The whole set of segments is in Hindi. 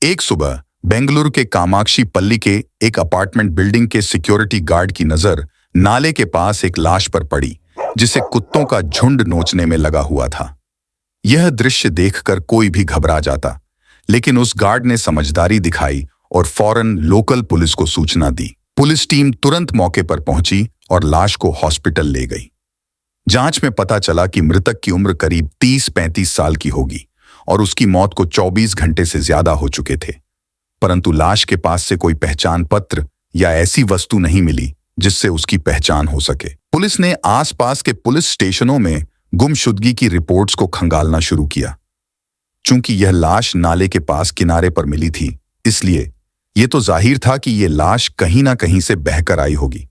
एक सुबह बेंगलुरु के कामाक्षी पल्ली के एक अपार्टमेंट बिल्डिंग के सिक्योरिटी गार्ड की नजर नाले के पास एक लाश पर पड़ी, जिसे कुत्तों का झुंड नोचने में लगा हुआ था। यह दृश्य देखकर कोई भी घबरा जाता, लेकिन उस गार्ड ने समझदारी दिखाई और फौरन लोकल पुलिस को सूचना दी। पुलिस टीम तुरंत मौके पर पहुंची और लाश को हॉस्पिटल ले गई। जांच में पता चला कि मृतक की उम्र करीब 30-35 साल की होगी और उसकी मौत को 24 घंटे से ज्यादा हो चुके थे, परंतु लाश के पास से कोई पहचान पत्र या ऐसी वस्तु नहीं मिली जिससे उसकी पहचान हो सके। पुलिस ने आसपास के पुलिस स्टेशनों में गुमशुदगी की रिपोर्ट्स को खंगालना शुरू किया। चूंकि यह लाश नाले के पास किनारे पर मिली थी, इसलिए यह तो जाहिर था कि यह लाश कहीं ना कहीं से बहकर आई होगी।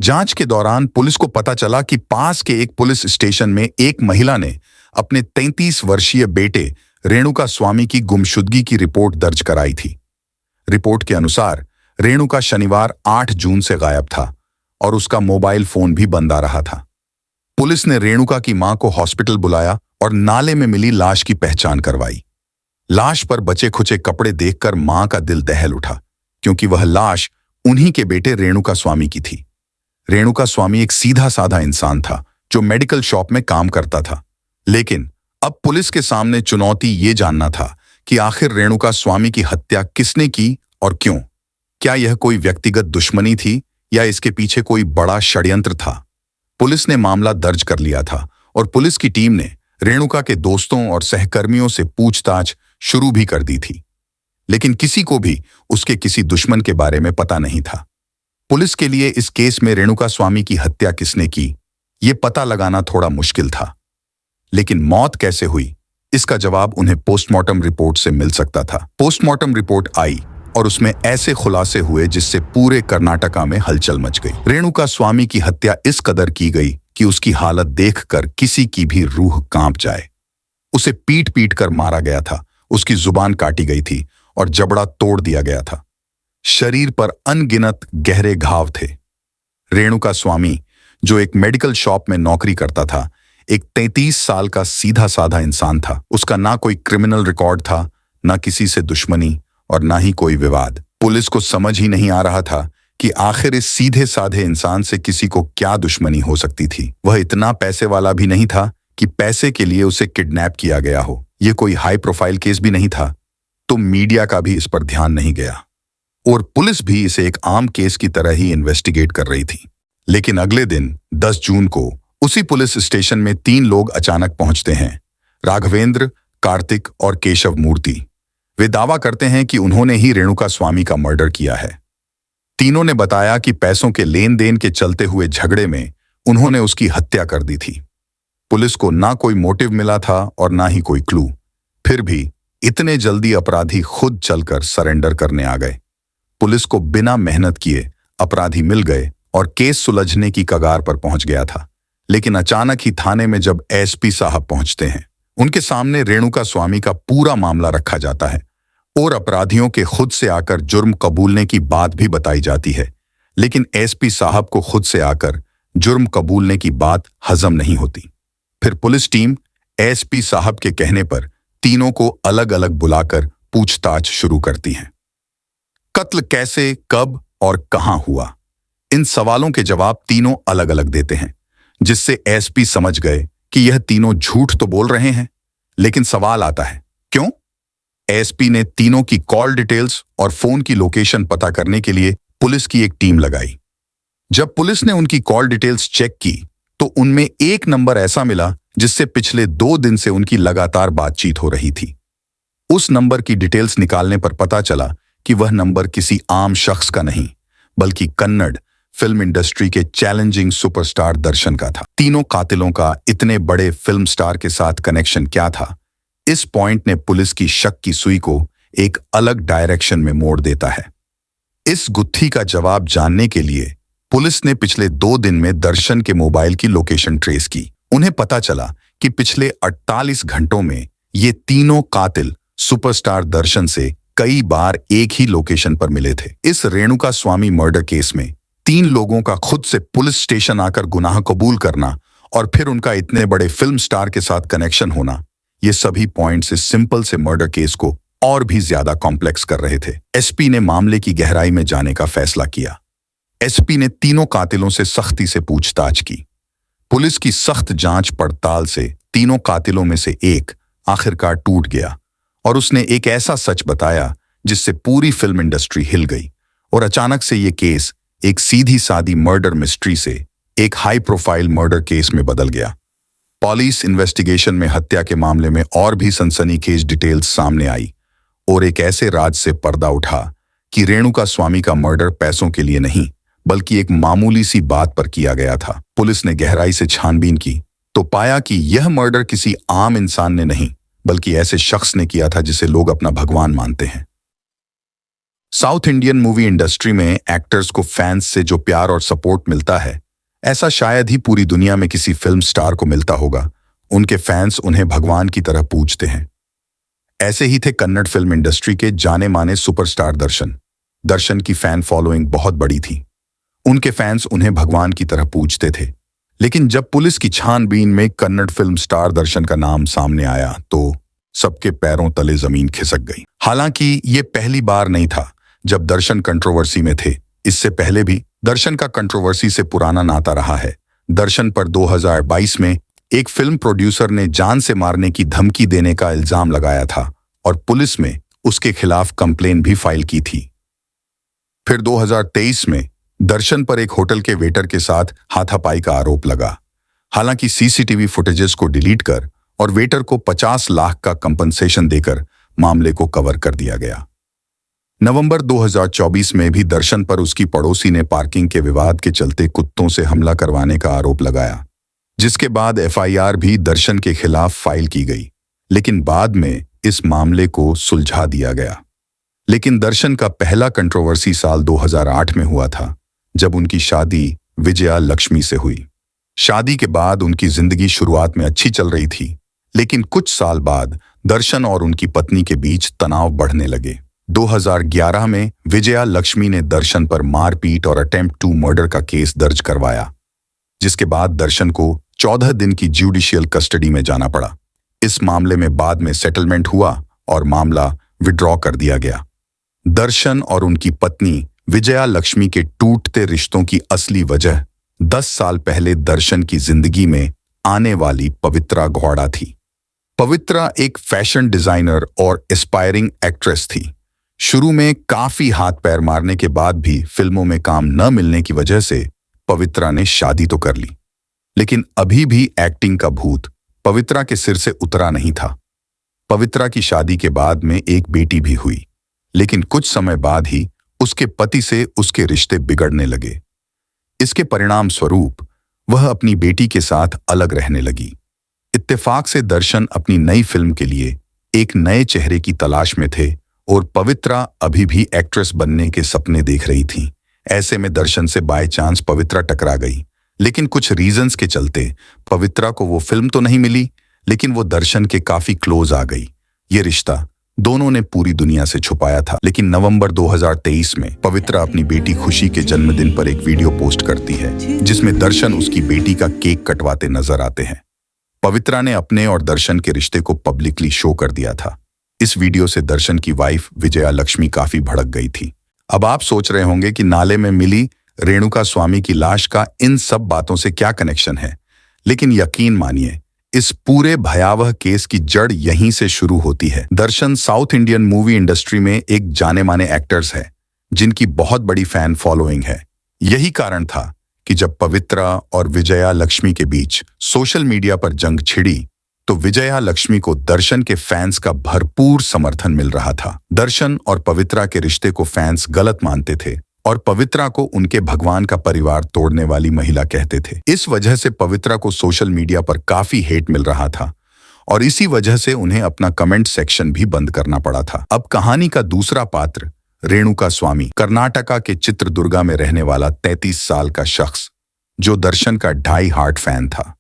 जांच के दौरान पुलिस को पता चला कि पास के एक पुलिस स्टेशन में एक महिला ने अपने 33 वर्षीय बेटे रेणुका स्वामी की गुमशुदगी की रिपोर्ट दर्ज कराई थी। रिपोर्ट के अनुसार रेणुका शनिवार 8 जून से गायब था और उसका मोबाइल फोन भी बंद आ रहा था। पुलिस ने रेणुका की मां को हॉस्पिटल बुलाया और नाले में मिली लाश की पहचान करवाई। लाश पर बचे खुचे कपड़े देखकर मां का दिल दहल उठा, क्योंकि वह लाश उन्हीं के बेटे रेणुका स्वामी की थी। रेणुका स्वामी एक सीधा साधा इंसान था जो मेडिकल शॉप में काम करता था, लेकिन अब पुलिस के सामने चुनौती ये जानना था कि आखिर रेणुका स्वामी की हत्या किसने की और क्यों। क्या यह कोई व्यक्तिगत दुश्मनी थी या इसके पीछे कोई बड़ा षड्यंत्र था। पुलिस ने मामला दर्ज कर लिया था और पुलिस की टीम ने रेणुका के दोस्तों और सहकर्मियों से पूछताछ शुरू भी कर दी थी, लेकिन किसी को भी उसके किसी दुश्मन के बारे में पता नहीं था। पुलिस के लिए इस केस में रेणुका स्वामी की हत्या किसने की, ये पता लगाना थोड़ा मुश्किल था, लेकिन मौत कैसे हुई, इसका जवाब उन्हें पोस्टमार्टम रिपोर्ट से मिल सकता था। पोस्टमार्टम रिपोर्ट आई और उसमें ऐसे खुलासे हुए जिससे पूरे कर्नाटका में हलचल मच गई। रेणुका स्वामी की हत्या इस कदर की गई कि उसकी हालत देखकर किसी की भी रूह कांप जाए। उसे पीट पीट कर मारा गया था, उसकी जुबान काटी गई थी और जबड़ा तोड़ दिया गया था। शरीर पर अनगिनत गहरे घाव थे। रेणुका स्वामी, जो एक मेडिकल शॉप में नौकरी करता था, एक 33 साल का सीधा साधा इंसान था। उसका ना कोई क्रिमिनल रिकॉर्ड था, ना किसी से दुश्मनी और ना ही कोई विवाद। पुलिस को समझ ही नहीं आ रहा था कि आखिर इस सीधे साधे इंसान से किसी को क्या दुश्मनी हो सकती थी। वह इतना पैसे वाला भी नहीं था कि पैसे के लिए उसे किडनैप किया गया हो। यह कोई हाई प्रोफाइल केस भी नहीं था, तो मीडिया का भी इस पर ध्यान नहीं गया और पुलिस भी इसे एक आम केस की तरह ही इन्वेस्टिगेट कर रही थी। लेकिन अगले दिन 10 जून को उसी पुलिस स्टेशन में 3 लोग अचानक पहुंचते हैं, राघवेंद्र, कार्तिक और केशव मूर्ति। वे दावा करते हैं कि उन्होंने ही रेणुका स्वामी का मर्डर किया है। तीनों ने बताया कि पैसों के लेन देन के चलते हुए झगड़े में उन्होंने उसकी हत्या कर दी थी। पुलिस को ना कोई मोटिव मिला था और ना ही कोई क्लू। फिर भी इतने जल्दी अपराधी खुद चलकर सरेंडर करने आ गए। पुलिस को बिना मेहनत किए अपराधी मिल गए और केस सुलझने की कगार पर पहुंच गया था। लेकिन अचानक ही थाने में जब एसपी साहब पहुंचते हैं, उनके सामने रेणुका स्वामी का पूरा मामला रखा जाता है और अपराधियों के खुद से आकर जुर्म कबूलने की बात भी बताई जाती है। लेकिन एसपी साहब को खुद से आकर जुर्म कबूलने की बात हजम नहीं होती। फिर पुलिस टीम एसपी साहब के कहने पर तीनों को अलग अलग बुलाकर पूछताछ शुरू करती है। कत्ल कैसे, कब और कहां हुआ, इन सवालों के जवाब तीनों अलग अलग देते हैं, जिससे एसपी समझ गए कि यह तीनों झूठ तो बोल रहे हैं। लेकिन सवाल आता है, क्यों? एसपी ने तीनों की कॉल डिटेल्स और फोन की लोकेशन पता करने के लिए पुलिस की एक टीम लगाई। जब पुलिस ने उनकी कॉल डिटेल्स चेक की तो उनमें एक नंबर ऐसा मिला जिससे पिछले 2 दिन से उनकी लगातार बातचीत हो रही थी। उस नंबर की डिटेल्स निकालने पर पता चला कि वह नंबर किसी आम शख्स का नहीं, बल्कि कन्नड़ फिल्म इंडस्ट्री के चैलेंजिंग सुपरस्टार दर्शन का था। तीनों कातिलों का इतने बड़े फिल्म स्टार के साथ कनेक्शन क्या था, इस पॉइंट ने पुलिस की शक की सुई को एक अलग डायरेक्शन में मोड़ देता है। इस गुत्थी का जवाब जानने के लिए पुलिस ने पिछले 2 दिन में दर्शन के मोबाइल की लोकेशन ट्रेस की। उन्हें पता चला कि पिछले 48 घंटों में ये तीनों कातिल सुपरस्टार दर्शन से कई बार एक ही लोकेशन पर मिले थे। इस रेणुका स्वामी मर्डर केस में 3 लोगों का खुद से पुलिस स्टेशन आकर गुनाह कबूल करना और फिर उनका इतने बड़े फिल्म स्टार के साथ कनेक्शन होना, ये सभी पॉइंट्स इस सिंपल से मर्डर केस को और भी ज्यादा कॉम्प्लेक्स कर रहे थे। एसपी ने मामले की गहराई में जाने का फैसला किया। एसपी ने तीनों कातिलों से सख्ती से पूछताछ की। पुलिस की सख्त जांच पड़ताल से तीनों कातिलों में से एक आखिरकार टूट गया और उसने एक ऐसा सच बताया जिससे पूरी फिल्म इंडस्ट्री हिल गई और अचानक से ये केस एक सीधी सादी मर्डर मिस्ट्री से एक हाई प्रोफाइल मर्डर केस में बदल गया। पुलिस इन्वेस्टिगेशन में हत्या के मामले में और भी सनसनीखेज डिटेल्स सामने आई और एक ऐसे राज से पर्दा उठा कि रेणुका स्वामी का मर्डर पैसों के लिए नहीं बल्कि एक मामूली सी बात पर किया गया था। पुलिस ने गहराई से छानबीन की तो पाया कि यह मर्डर किसी आम इंसान ने नहीं बल्कि ऐसे शख्स ने किया था जिसे लोग अपना भगवान मानते हैं। साउथ इंडियन मूवी इंडस्ट्री में एक्टर्स को फैंस से जो प्यार और सपोर्ट मिलता है ऐसा शायद ही पूरी दुनिया में किसी फिल्म स्टार को मिलता होगा। उनके फैंस उन्हें भगवान की तरह पूजते हैं। ऐसे ही थे कन्नड़ फिल्म इंडस्ट्री के जाने माने सुपरस्टार दर्शन। दर्शन की फैन फॉलोइंग बहुत बड़ी थी। उनके फैंस उन्हें भगवान की तरह पूजते थे। लेकिन जब पुलिस की छानबीन में कन्नड़ फिल्म स्टार दर्शन का नाम सामने आया तो सबके पैरों तले जमीन खिसक गई। हालांकि ये पहली बार नहीं था जब दर्शन कंट्रोवर्सी में थे। इससे पहले भी दर्शन का कंट्रोवर्सी से पुराना नाता रहा है। दर्शन पर 2022 में एक फिल्म प्रोड्यूसर ने जान से मारने की धमकी देने का इल्जाम लगाया था और पुलिस में उसके खिलाफ कंप्लेन भी फाइल की थी। फिर 2023 में दर्शन पर एक होटल के वेटर के साथ हाथापाई का आरोप लगा। हालांकि सीसीटीवी फुटेजेस को डिलीट कर और वेटर को 50 लाख का कंपनसेशन देकर मामले को कवर कर दिया गया। नवंबर 2024 में भी दर्शन पर उसकी पड़ोसी ने पार्किंग के विवाद के चलते कुत्तों से हमला करवाने का आरोप लगाया, जिसके बाद एफआईआर भी दर्शन के खिलाफ फाइल की गई। लेकिन बाद में इस मामले को सुलझा दिया गया। लेकिन दर्शन का पहला कंट्रोवर्सी साल 2008 में हुआ था जब उनकी शादी विजया लक्ष्मी से हुई। शादी के बाद उनकी जिंदगी शुरुआत में अच्छी चल रही थी, लेकिन कुछ साल बाद दर्शन और उनकी पत्नी के बीच तनाव बढ़ने लगे। 2011 में विजया लक्ष्मी ने दर्शन पर मारपीट और अटेम्प्ट टू मर्डर का केस दर्ज करवाया, जिसके बाद दर्शन को 14 दिन की ज्यूडिशियल कस्टडी में जाना पड़ा। इस मामले में बाद में सेटलमेंट हुआ और मामला विड्रॉ कर दिया गया। दर्शन और उनकी पत्नी विजया लक्ष्मी के टूटते रिश्तों की असली वजह 10 साल पहले दर्शन की जिंदगी में आने वाली पवित्रा गौड़ा थी। पवित्रा एक फैशन डिजाइनर और एस्पायरिंग एक्ट्रेस थी। शुरू में काफी हाथ पैर मारने के बाद भी फिल्मों में काम न मिलने की वजह से पवित्रा ने शादी तो कर ली, लेकिन अभी भी एक्टिंग का भूत पवित्रा के सिर से उतरा नहीं था। पवित्रा की शादी के बाद में एक बेटी भी हुई, लेकिन कुछ समय बाद ही उसके पति से उसके रिश्ते बिगड़ने लगे। इसके परिणाम स्वरूप वह अपनी बेटी के साथ अलग रहने लगी। इत्तेफाक से दर्शन अपनी नई फिल्म के लिए एक नए चेहरे की तलाश में थे और पवित्रा अभी भी एक्ट्रेस बनने के सपने देख रही थी। ऐसे में दर्शन से बाय चांस पवित्रा टकरा गई, लेकिन कुछ रीजंस के चलते पवित्रा को वो फिल्म तो नहीं मिली, लेकिन वो दर्शन के काफी क्लोज आ गई। ये रिश्ता दोनों ने पूरी दुनिया से छुपाया था। लेकिन नवंबर 2023 में पवित्रा अपनी बेटी खुशी के जन्मदिन पर एक वीडियो पोस्ट करती है जिसमें दर्शन उसकी बेटी का केक कटवाते नजर आते हैं। पवित्रा ने अपने और दर्शन के रिश्ते को पब्लिकली शो कर दिया था। इस वीडियो से दर्शन की वाइफ विजया लक्ष्मी काफी भड़क गई थी। अब आप सोच रहे होंगे कि नाले में मिली रेणुका स्वामी की लाश का इन सब बातों से क्या कनेक्शन है, लेकिन यकीन मानिए इस पूरे भयावह केस की जड़ यहीं से शुरू होती है। दर्शन साउथ इंडियन मूवी इंडस्ट्री में एक जाने माने एक्टर्स है जिनकी बहुत बड़ी फैन फॉलोइंग है। यही कारण था कि जब पवित्रा और विजया लक्ष्मी के बीच सोशल मीडिया पर जंग छिड़ी तो विजया लक्ष्मी को दर्शन के फैंस का भरपूर समर्थन मिल रहा था। दर्शन और पवित्रा के रिश्ते को फैंस गलत मानते थे और पवित्रा को उनके भगवान का परिवार तोड़ने वाली महिला कहते थे। इस वजह से पवित्रा को सोशल मीडिया पर काफी हेट मिल रहा था और इसी वजह से उन्हें अपना कमेंट सेक्शन भी बंद करना पड़ा था। अब कहानी का दूसरा पात्र रेणुका स्वामी, कर्नाटका के चित्रदुर्गा में रहने वाला 33 साल का शख्स जो दर्शन का डाई हार्ड फैन था।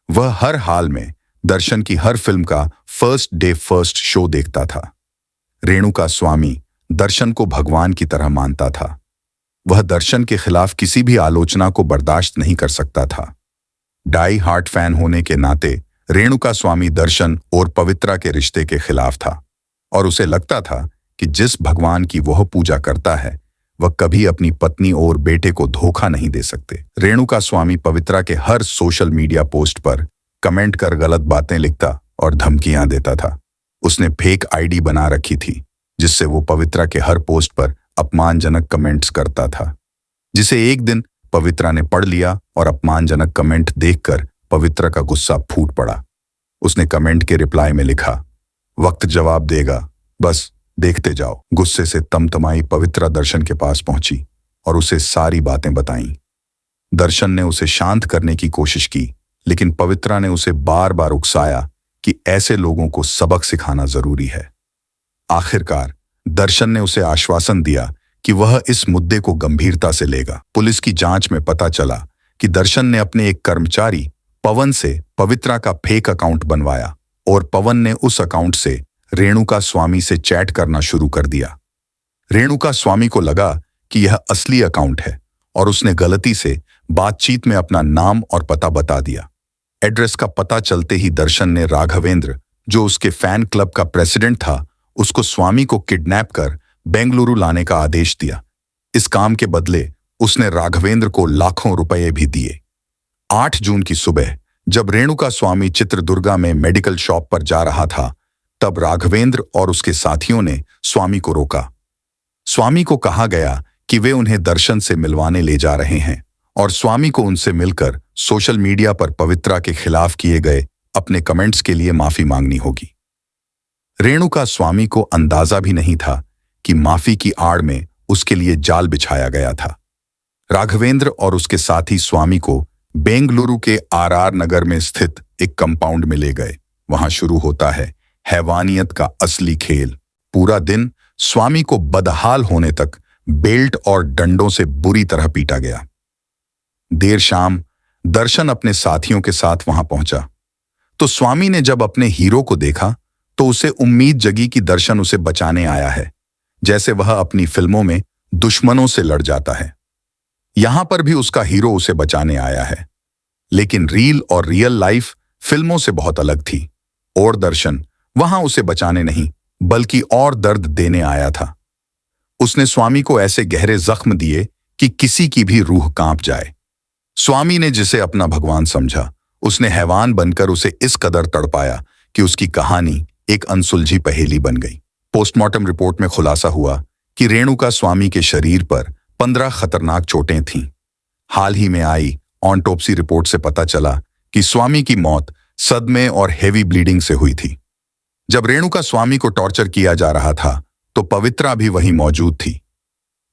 वह हर हाल में दर्शन की हर फिल्म का फर्स्ट डे फर्स्ट शो देखता था। रेणुका स्वामी दर्शन को भगवान की तरह मानता था। वह दर्शन के खिलाफ किसी भी आलोचना को बर्दाश्त नहीं कर सकता था। डाई हार्ट फैन होने के नाते रेणुका स्वामी दर्शन और पवित्रा के रिश्ते के खिलाफ था। और उसे लगता था कि जिस भगवान की वह पूजा करता है वह कभी अपनी पत्नी और बेटे को धोखा नहीं दे सकते। रेणुका स्वामी पवित्रा के हर सोशल मीडिया पोस्ट पर कमेंट कर गलत बातें लिखता और धमकियां देता था। उसने फेक आईडी बना रखी थी जिससे वो पवित्रा के हर पोस्ट पर अपमानजनक कमेंट्स करता था, जिसे एक दिन पवित्रा ने पढ़ लिया और अपमानजनक कमेंट देखकर पवित्रा का गुस्सा फूट पड़ा। उसने कमेंट के रिप्लाई में लिखा, वक्त जवाब देगा, बस देखते जाओ। गुस्से से तमतमाई पवित्रा दर्शन के पास पहुंची और उसे सारी बातें बताईं। दर्शन ने उसे शांत करने की कोशिश की, लेकिन पवित्रा ने उसे बार बार उकसाया कि ऐसे लोगों को सबक सिखाना जरूरी है। आखिरकार दर्शन ने उसे आश्वासन दिया कि वह इस मुद्दे को गंभीरता से लेगा। पुलिस की जांच में पता चला कि दर्शन ने अपने एक कर्मचारी पवन से पवित्रा का फेक अकाउंट बनवाया और पवन ने उस अकाउंट से रेणुका स्वामी से चैट करना शुरू कर दिया। रेणुका स्वामी को लगा कि यह असली अकाउंट है और उसने गलती से बातचीत में अपना नाम और पता बता दिया। एड्रेस का पता चलते ही दर्शन ने राघवेंद्र, जो उसके फैन क्लब का प्रेसिडेंट था, उसको स्वामी को किडनैप कर बेंगलुरु लाने का आदेश दिया। इस काम के बदले उसने राघवेंद्र को लाखों रुपए भी दिए। 8 जून की सुबह जब रेणुका स्वामी चित्रदुर्गा में मेडिकल शॉप पर जा रहा था, तब राघवेंद्र और उसके साथियों ने स्वामी को रोका। स्वामी को कहा गया कि वे उन्हें दर्शन से मिलवाने ले जा रहे हैं और स्वामी को उनसे मिलकर सोशल मीडिया पर पवित्रा के खिलाफ किए गए अपने कमेंट्स के लिए माफी मांगनी होगी। रेणुका स्वामी को अंदाजा भी नहीं था कि माफी की आड़ में उसके लिए जाल बिछाया गया था। राघवेंद्र और उसके साथी स्वामी को बेंगलुरु के आरआर नगर में स्थित एक कंपाउंड में ले गए। वहां शुरू होता है हैवानियत का असली खेल। पूरा दिन स्वामी को बदहाल होने तक बेल्ट और डंडों से बुरी तरह पीटा गया। देर शाम दर्शन अपने साथियों के साथ वहां पहुंचा तो स्वामी ने जब अपने हीरो को देखा तो उसे उम्मीद जगी कि दर्शन उसे बचाने आया है, जैसे वह अपनी फिल्मों में दुश्मनों से लड़ जाता है। यहां पर भी उसका हीरो उसे बचाने आया है, लेकिन रियल लाइफ फिल्मों से बहुत अलग थी और दर्शन वहां उसे बचाने नहीं बल्कि और दर्द देने आया था। उसने स्वामी को ऐसे गहरे जख्म दिए कि किसी की भी रूह कांप जाए। स्वामी ने जिसे अपना भगवान समझा, उसने हैवान बनकर उसे इस कदर तड़पाया कि उसकी कहानी एक अनसुलझी पहेली बन गई। पोस्टमार्टम रिपोर्ट में खुलासा हुआ कि रेणुका स्वामी के शरीर पर 15 खतरनाक चोटें थीं। हाल ही में आई ऑटोप्सी रिपोर्ट से पता चला कि स्वामी की मौत सदमे और हेवी ब्लीडिंग से हुई थी। जब रेणुका स्वामी को टॉर्चर किया जा रहा था तो पवित्रा भी वहीं मौजूद थी।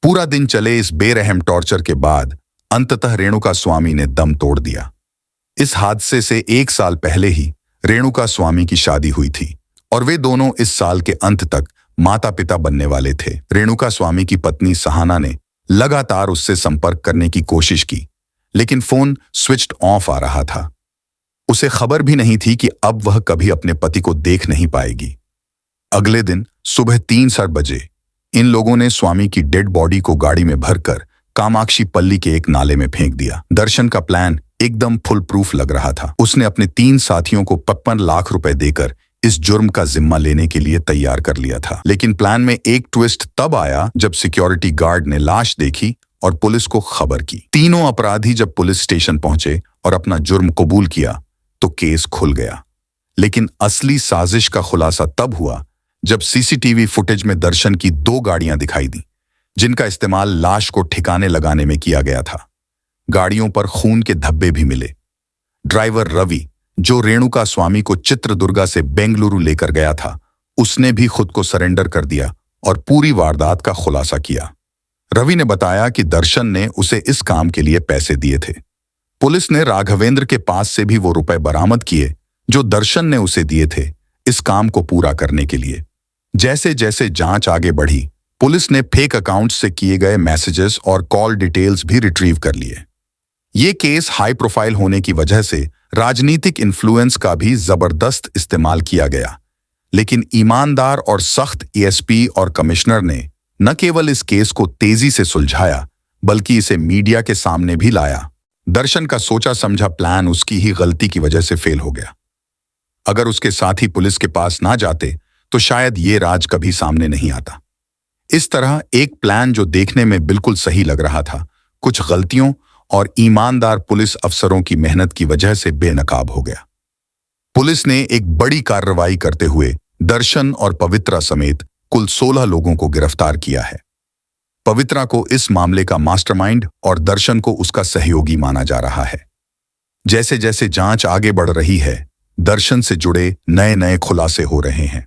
पूरा दिन चले इस बेरहम टॉर्चर के बाद अंततः रेणुका स्वामी ने दम तोड़ दिया। इस हादसे से 1 साल पहले ही रेणुका स्वामी की शादी हुई थी और वे दोनों इस साल के अंत तक माता पिता बनने वाले थे। रेणुका स्वामी की पत्नी सहाना ने लगातार उससे संपर्क करने की कोशिश की, लेकिन फोन स्विच्ड ऑफ आ रहा था। उसे खबर भी नहीं थी कि अब वह कभी अपने पति को देख नहीं पाएगी। अगले दिन सुबह 3 बजे इन लोगों ने स्वामी की डेड बॉडी को गाड़ी में भरकर कामाक्षी पल्ली के एक नाले में फेंक दिया। दर्शन का प्लान एकदम फुल प्रूफ लग रहा था। उसने अपने 3 साथियों को 55 लाख रुपए देकर इस जुर्म का जिम्मा लेने के लिए तैयार कर लिया था। लेकिन प्लान में एक ट्विस्ट तब आया जब सिक्योरिटी गार्ड ने लाश देखी और पुलिस को खबर की। तीनों अपराधी जब पुलिस स्टेशन पहुंचे और अपना जुर्म कबूल किया तो केस खुल गया। लेकिन असली साजिश का खुलासा तब हुआ जब सीसीटीवी फुटेज में दर्शन की 2 गाड़ियां दिखाई दी, जिनका इस्तेमाल लाश को ठिकाने लगाने में किया गया था। गाड़ियों पर खून के धब्बे भी मिले। ड्राइवर रवि, जो रेणुका स्वामी को चित्रदुर्गा से बेंगलुरु लेकर गया था, उसने भी खुद को सरेंडर कर दिया और पूरी वारदात का खुलासा किया। रवि ने बताया कि दर्शन ने उसे इस काम के लिए पैसे दिए थे। पुलिस ने राघवेंद्र के पास से भी वो रुपए बरामद किए जो दर्शन ने उसे दिए थे इस काम को पूरा करने के लिए। जैसे जैसे जांच आगे बढ़ी, पुलिस ने फेक अकाउंट से किए गए मैसेजेस और कॉल डिटेल्स भी रिट्रीव कर लिए। ये केस हाई प्रोफाइल होने की वजह से राजनीतिक इन्फ्लुएंस का भी जबरदस्त इस्तेमाल किया गया, लेकिन ईमानदार और सख्त एएसपी और कमिश्नर ने न केवल इस केस को तेजी से सुलझाया बल्कि इसे मीडिया के सामने भी लाया। दर्शन का सोचा समझा प्लान उसकी ही गलती की वजह से फेल हो गया। अगर उसके साथी पुलिस के पास ना जाते तो शायद ये राज कभी सामने नहीं आता। इस तरह एक प्लान जो देखने में बिल्कुल सही लग रहा था, कुछ गलतियों और ईमानदार पुलिस अफसरों की मेहनत की वजह से बेनकाब हो गया। पुलिस ने एक बड़ी कार्रवाई करते हुए दर्शन और पवित्रा समेत कुल 16 लोगों को गिरफ्तार किया है। पवित्रा को इस मामले का मास्टरमाइंड और दर्शन को उसका सहयोगी माना जा रहा है। जैसे जैसे जांच आगे बढ़ रही है, दर्शन से जुड़े नए नए खुलासे हो रहे हैं।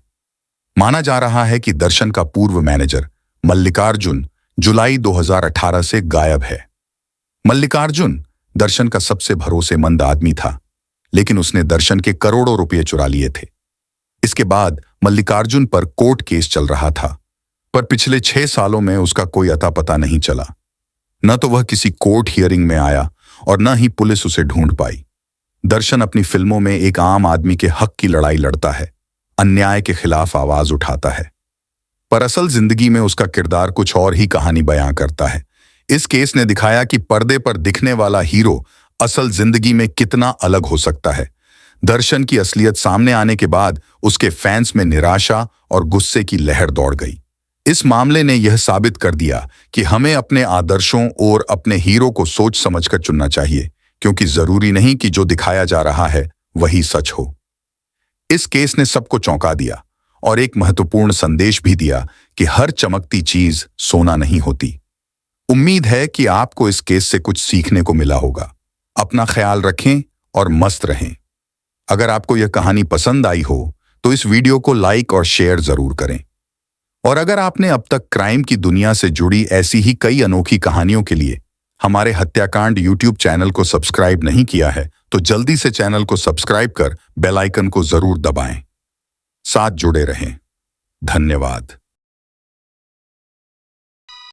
माना जा रहा है कि दर्शन का पूर्व मैनेजर मल्लिकार्जुन जुलाई 2018 से गायब है। मल्लिकार्जुन दर्शन का सबसे भरोसेमंद आदमी था, लेकिन उसने दर्शन के करोड़ों रुपए चुरा लिए थे। इसके बाद मल्लिकार्जुन पर कोर्ट केस चल रहा था, पर पिछले 6 सालों में उसका कोई अता पता नहीं चला। न तो वह किसी कोर्ट हियरिंग में आया और न ही पुलिस उसे ढूंढ पाई। दर्शन अपनी फिल्मों में एक आम आदमी के हक की लड़ाई लड़ता है, अन्याय के खिलाफ आवाज उठाता है, पर असल जिंदगी में उसका किरदार कुछ और ही कहानी बयां करता है। इस केस ने दिखाया कि पर्दे पर दिखने वाला हीरो असल जिंदगी में कितना अलग हो सकता है। दर्शन की असलियत सामने आने के बाद उसके फैंस में निराशा और गुस्से की लहर दौड़ गई। इस मामले ने यह साबित कर दिया कि हमें अपने आदर्शों और अपने हीरो को सोच समझकर चुनना चाहिए, क्योंकि जरूरी नहीं कि जो दिखाया जा रहा है वही सच हो। इस केस ने सबको चौंका दिया और एक महत्वपूर्ण संदेश भी दिया कि हर चमकती चीज सोना नहीं होती। उम्मीद है कि आपको इस केस से कुछ सीखने को मिला होगा। अपना ख्याल रखें और मस्त रहें। अगर आपको यह कहानी पसंद आई हो तो इस वीडियो को लाइक और शेयर जरूर करें। और अगर आपने अब तक क्राइम की दुनिया से जुड़ी ऐसी ही कई अनोखी कहानियों के लिए हमारे हत्याकांड यूट्यूब चैनल को सब्सक्राइब नहीं किया है, तो जल्दी से चैनल को सब्सक्राइब कर बेल आइकन को जरूर दबाएं। साथ जुड़े रहें। धन्यवाद।